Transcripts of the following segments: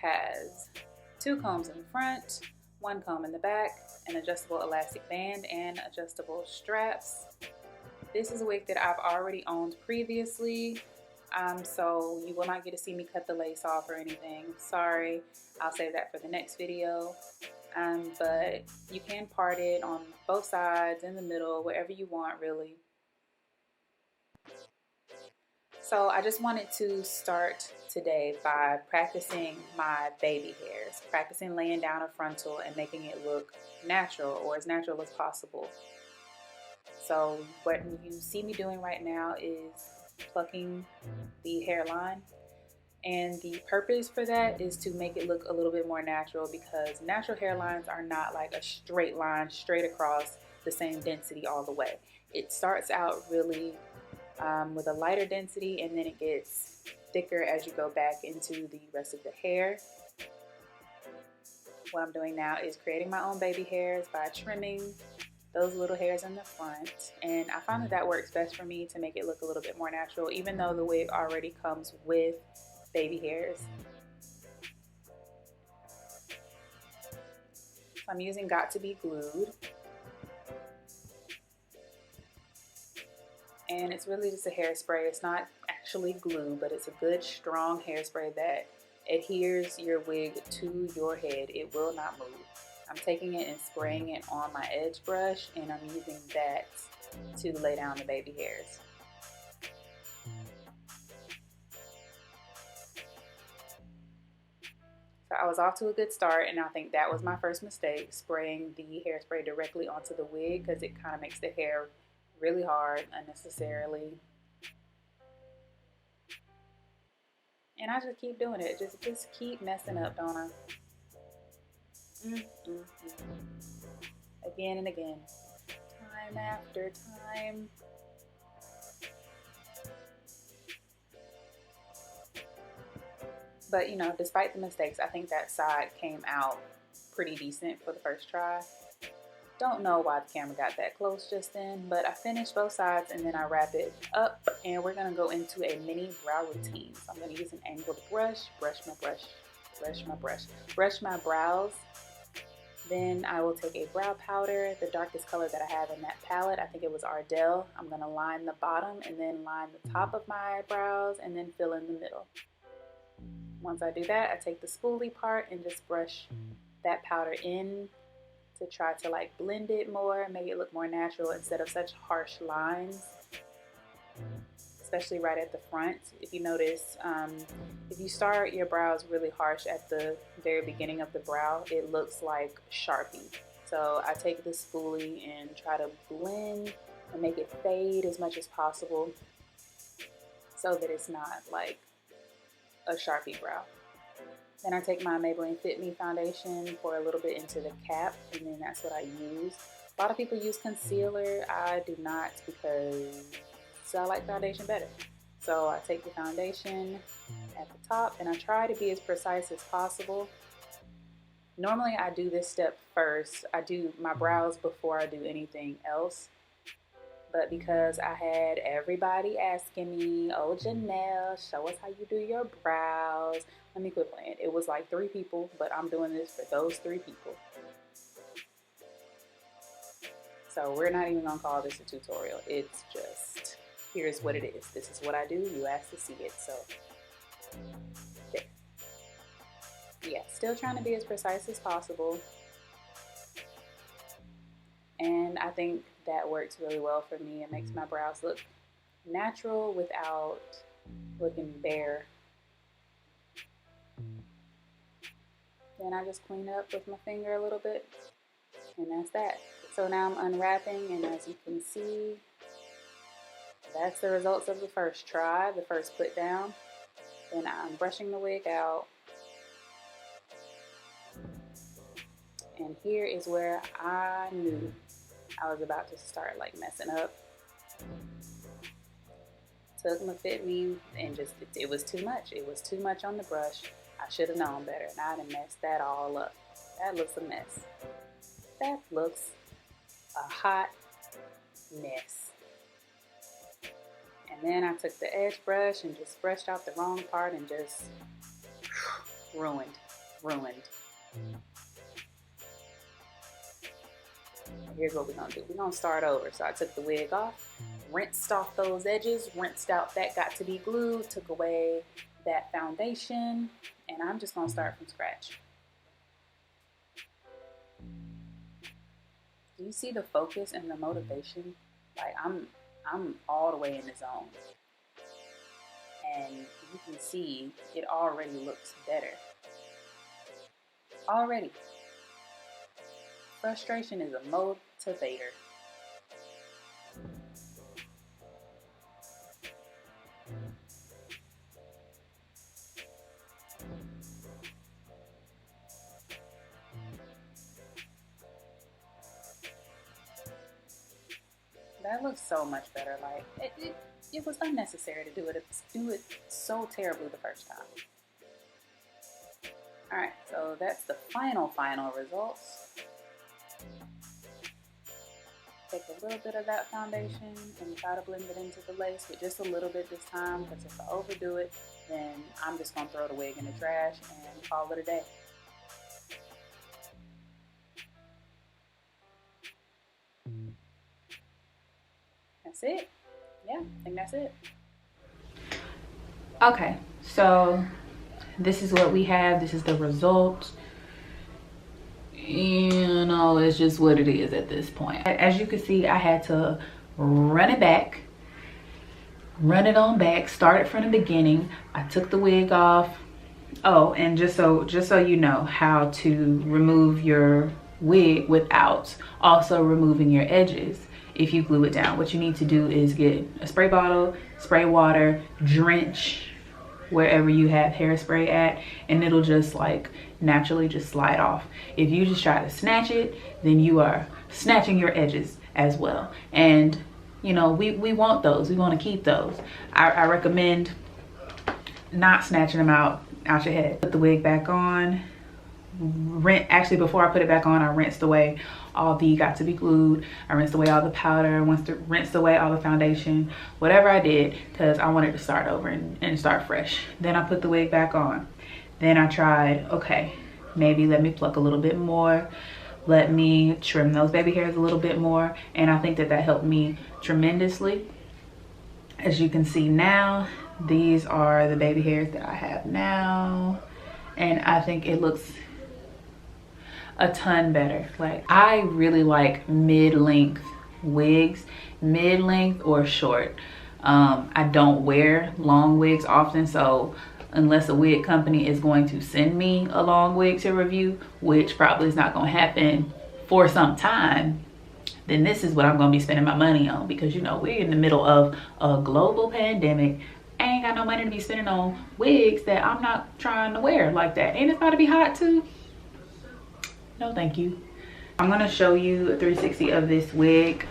has 2 combs in the front, 1 comb in the back, an adjustable elastic band, and adjustable straps. This is a wig that I've already owned previously, so you will not get to see me cut the lace off or anything. Sorry, I'll save that for the next video. But you can part it on both sides, in the middle, wherever you want really. So I just wanted to start today by practicing my baby hairs, practicing laying down a frontal and making it look natural, or as natural as possible. So what you see me doing right now is plucking the hairline, and the purpose for that is to make it look a little bit more natural, because natural hairlines are not like a straight line straight across the same density all the way. It starts out really with a lighter density, and then it gets thicker as you go back into the rest of the hair. What I'm doing now is creating my own baby hairs by trimming those little hairs in the front, and I find that that works best for me to make it look a little bit more natural, even though the wig already comes with baby hairs. So I'm using Got To Be Glued, and it's really just a hairspray. It's not actually glue, but it's a good strong hairspray that adheres your wig to your head. It will not move. I'm taking it and spraying it on my edge brush, and I'm using that to lay down the baby hairs. So I was off to a good start, and I think that was my first mistake, spraying the hairspray directly onto the wig, because it kind of makes the hair really hard unnecessarily. And I just keep doing it. Just keep messing up, don't I? Again and again, time after time. But you know, despite the mistakes, I think that side came out pretty decent for the first try. Don't know why the camera got that close just then, but I finished both sides, and then I wrap it up, and we're gonna go into a mini brow routine. So I'm gonna use an angled brush, brush my brows. Then I will take a brow powder, the darkest color that I have in that palette. I think it was Ardell. I'm gonna line the bottom and then line the top of my eyebrows and then fill in the middle. Once I do that, I take the spoolie part and just brush that powder in to try to like blend it more, make it look more natural instead of such harsh lines, especially right at the front. If you notice, if you start your brows really harsh at the very beginning of the brow, it looks like Sharpie. So I take the spoolie and try to blend and make it fade as much as possible so that it's not like a Sharpie brow. Then I take my Maybelline Fit Me Foundation, pour a little bit into the cap, and then that's what I use. A lot of people use concealer. I do not, because I like foundation better. So I take the foundation at the top, and I try to be as precise as possible. Normally I do this step first. I do my brows before I do anything else. But because I had everybody asking me, oh Janelle, show us how you do your brows. Let me quit playing. It was like 3 people, but I'm doing this for those 3 people. So we're not even gonna call this a tutorial. It's just, here's what it is. This is what I do. You asked to see it, so there. Yeah, still trying to be as precise as possible. And I think that works really well for me. It makes my brows look natural without looking bare. Then I just clean up with my finger a little bit, and that's that. So now I'm unwrapping, and as you can see, that's the results of the first try, the first put down. Then I'm brushing the wig out. And here is where I knew I was about to start like messing up. Took my Fit Me and just, it was too much. It was too much on the brush. I should have known better, and I'd have messed that all up. That looks a mess. That looks a hot mess. And then I took the edge brush and just brushed out the wrong part and just ruined. ruined. Here's what we're gonna do. We're gonna start over. So I took the wig off, rinsed off those edges, rinsed out that got to be glued, took away that foundation, and I'm just gonna start from scratch. Do you see the focus and the motivation? Like I'm all the way in the zone. And you can see it already looks better. Already. Frustration is a motivator. That looks so much better. Like it was unnecessary to do it so terribly the first time. All right, so that's the final results. Take a little bit of that foundation and try to blend it into the lace, but just a little bit this time, because if I overdo it, then I'm just gonna throw the wig in the trash and call it a day. That's it. Yeah, I think that's it. Okay, so this is what we have. This is the result. You know, it's just what it is at this point. As you can see, I had to run it back, run it on back, start it from the beginning. I took the wig off. Oh, and just so you know how to remove your wig without also removing your edges. If you glue it down, what you need to do is get a spray bottle, spray water, drench wherever you have hairspray at, and it'll just like naturally just slide off. If you just try to snatch it, then you are snatching your edges as well. And you know, we want those, we want to keep those. I recommend not snatching them out your head. Put the wig back on. Actually, before I put it back on, I rinsed away all the got to be glued. I rinsed away all the powder, rinsed away all the foundation, whatever I did, because I wanted to start over and start fresh. Then I put the wig back on. Then I tried, okay, maybe let me pluck a little bit more. Let me trim those baby hairs a little bit more. And I think that helped me tremendously. As you can see now, these are the baby hairs that I have now. And I think it looks a ton better. Like, I really like mid-length wigs, mid-length or short. I don't wear long wigs often, so unless a wig company is going to send me a long wig to review, which probably is not going to happen for some time, then this is what I'm going to be spending my money on, because you know, we're in the middle of a global pandemic. I ain't got no money to be spending on wigs that I'm not trying to wear like that. Ain't it about to be hot too? No, thank you. I'm gonna show you a 360 of this wig.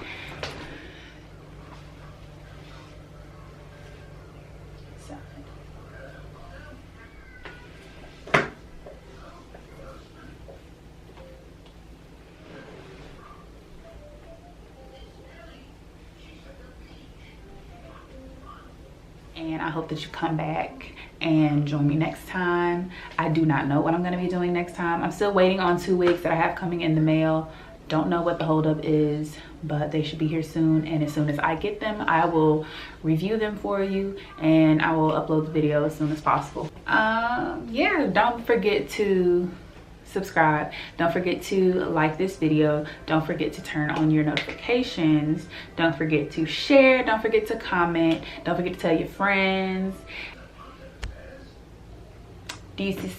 And I hope that you come back and join me next time. I do not know what I'm going to be doing next time. I'm still waiting on 2 wigs that I have coming in the mail. Don't know what the holdup is, but they should be here soon. And as soon as I get them, I will review them for you and I will upload the video as soon as possible. Yeah, don't forget to subscribe. Don't forget to like this video. Don't forget to turn on your notifications. Don't forget to share. Don't forget to comment. Don't forget to tell your friends. Deuces.